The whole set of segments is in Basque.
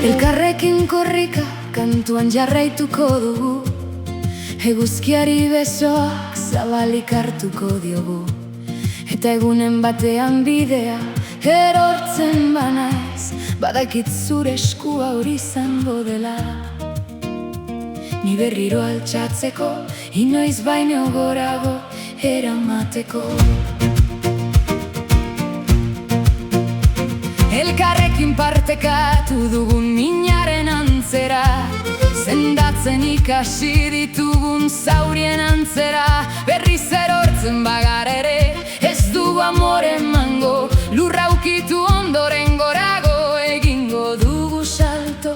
Elkarrekin korrika kantuan jarraituko dugu, eguzkiari besoak zabalik hartuko diogu. Eta egunen batean bidea erortzen banaiz, badakit zure eskua hori izango dela. Ni berriro altxatzeko, inoiz baino gorago eramateko. Elkarrekin partekatu dugun minaren antzera, sendatzen ikasi ditugun zaurien antzera. Berriz erortzen bagara ere, ez dugu amore emango, lurra ukitu ondoren gorago egingo dugu salto,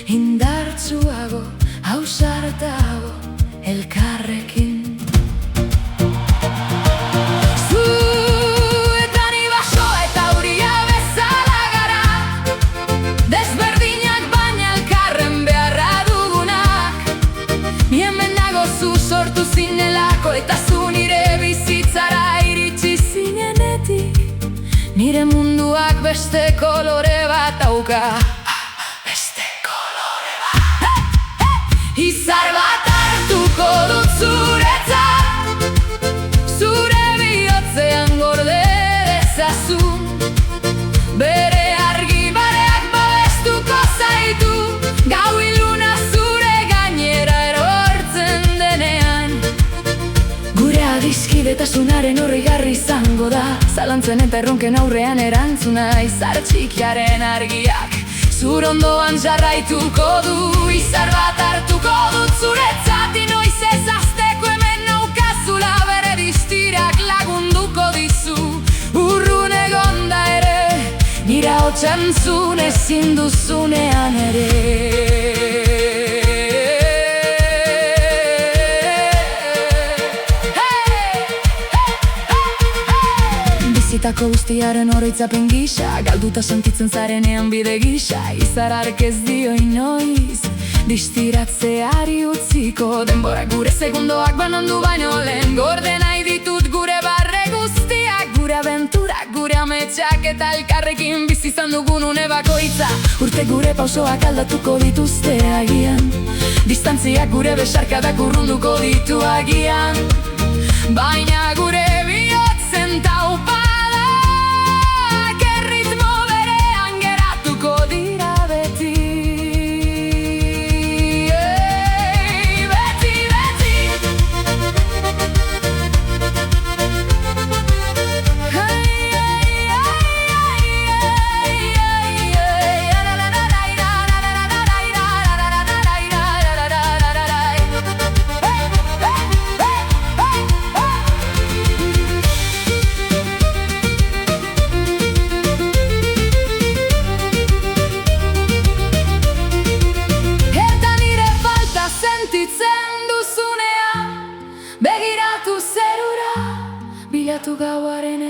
indartsuago, ausartago, elkarrekin. Sortu zinelako eta zu nire bizitzara iritsi zinenetik, nire munduak beste kolore bat dauka. Beste kolore bat. Izar bat hartuko dut zuretzat, zure bihotzean gorde dezazun. Bere argi bareak babestuko zaitu, gau iluna zure gainera erortzen denean. Gure adiskidetasunaren horrigarri izango da, zalantzen eta erronken aurrean erantzuna. Izar txikiaren argiak zur ondoan jarraituko du. Izar bat hartuko dut zuretzat, inoiz ez azteko hemen naukazula. Bere distirak lagunduko dizu, urrun egonda ere, nira hotxantzun ezin duzunean ere. Bizitako guztiaren oroitzapen gisa, galduta sentitzen zarenean bide gisa. Izar hark ez dio inoiz distiratzeari utziko. Denbora gure segundoak banandu baino lehen, gorde nahi ditut gure barre guztiak. Gure abenturak, gure ametsak eta elkarrekin bizi izan dugun une bakoitza. Urte gure pausoak aldatuko dituzte agian, distantziak gure besarkadak urrunduko ditu agian. Baina gure bihotzen taupadak erritmo berean geratuko dira beti. Beti, beti. Begiratu zerura, bilatu gauaren